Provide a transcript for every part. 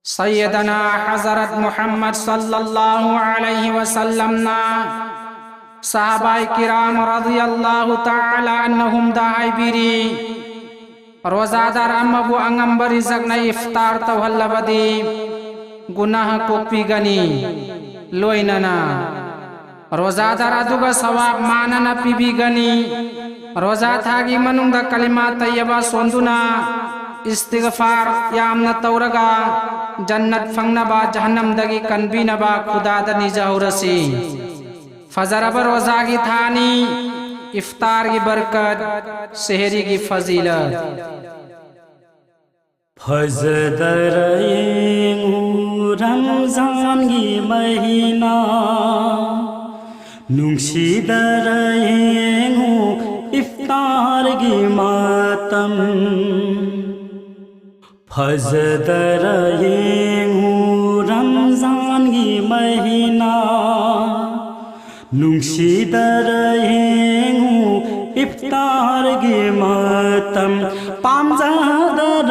सैयदना हज़रत मुहम्मद सल्लल्लाहु अलैहि वसल्लम ना सहाबाए किराम रज़ियल्लाहु ताला अन्हुम दाई बिरी रोजादार अम्मबु अंगम्बरी जगना इफ्तार तवहल्लबदी गुनाह कोक्पीगनी लोइनना रोजादार अदुगा सवाब मानना पिबीगनी रोजा थागी मनुंग कलिमा तय्यबा सोंदुना इस्तिगफार यामना तौरगा जन्नत फंगनबा जहन्नम दगी कनबीनबा खुदाद निजाउरसी फजरब रोजा की थानी इफ्तार की बरकत सहरी की फजीलत फजर रमजान की महीना नुंशीदर इफ्तार की मातम फजर रमजान की महीना नुंशीदर इफ्तार की मातम पामजादर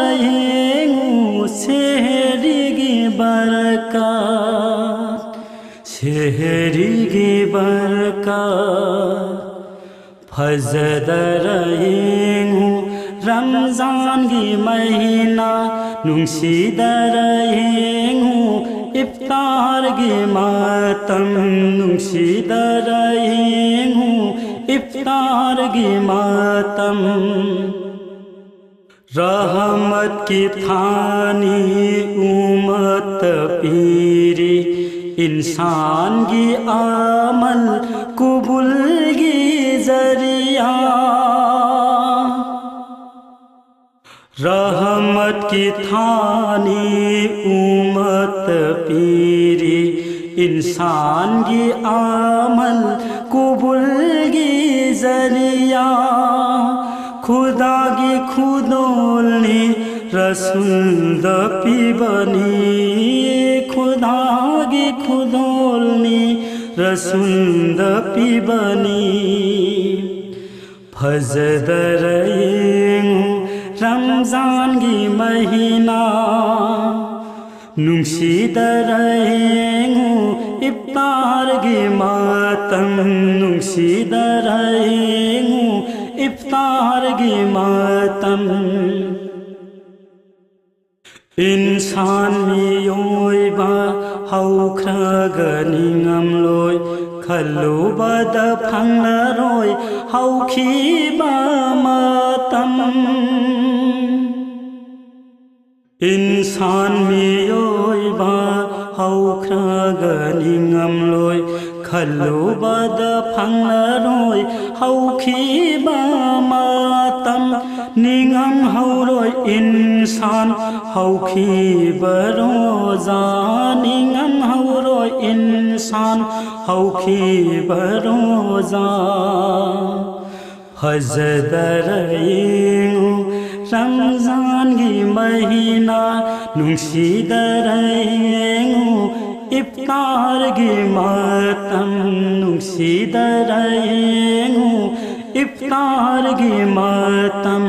शहरी की बरकत शहरी की बरकत फजर रमजान की महीना नुंशीदर इफ्तार की मातम नुंशीदर इफ्तार की मातम रहमत की थानी उम्मत पीरी इंसान की अमल कुबुल की जरिया रहमत की थानी उम्मत पीरी इंसान की अमल कुबुल की जरिया खुदा की खुदोलनी रसूल पीबनी खुदा की खुदोलनी रसूल पीबनी फजर रमजान की महीना नुंशीदर इफ्तार की मातम नुंशीदर इफ्तार की मातम इंसान मियोइबा हौख्रगनिंगम लोय खलुबद फंगरोय हौखीबा मातम इंसान मियोइबा हौख्रगनिंगम लोय खलुबद फंगरोय हौखीबा मातम निंगम हौरोय इंसान हौखीबरोजा निंगम हौरोय इंसान हौखीबरोजा फजर रमजान की महीना नुंशीदर इफ्तार की मातम नुंशीदर इफ्तार की मातम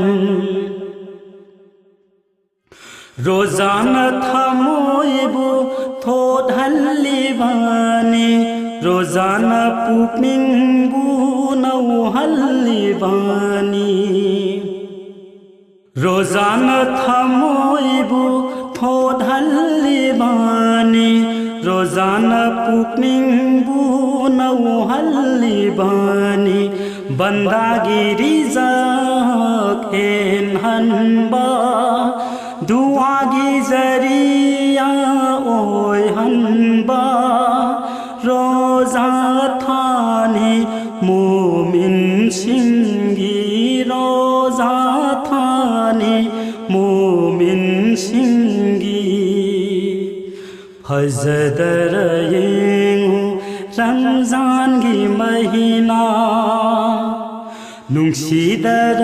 रोजाना थमोइबु थोधल्लिबानी रोजाना पुकमिंगु नौहल्लिबानी रोजाना थमोइबु थोधल्लिबानी रोजाना पुकमिंगु नौहल्लिबानी बंदागिरी जाकेन हनबा दुआगी जरिया ओय हनबा रोजा थानी मोमिन सिंगी रोजा थानी मोमिन सिंगी फजर रमजान की महीना नुंशीदर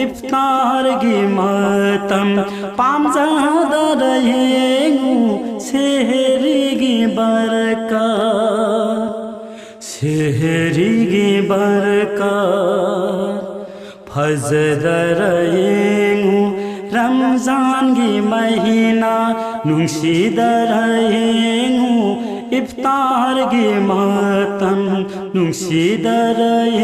इफ्तार की मातम पामजादर शहरी की बरकत शहरी की बरकत फजर रमजानगी महीना नुंसीदरहेंगु इफ्तारगी मातम नुंसीदरहेंगु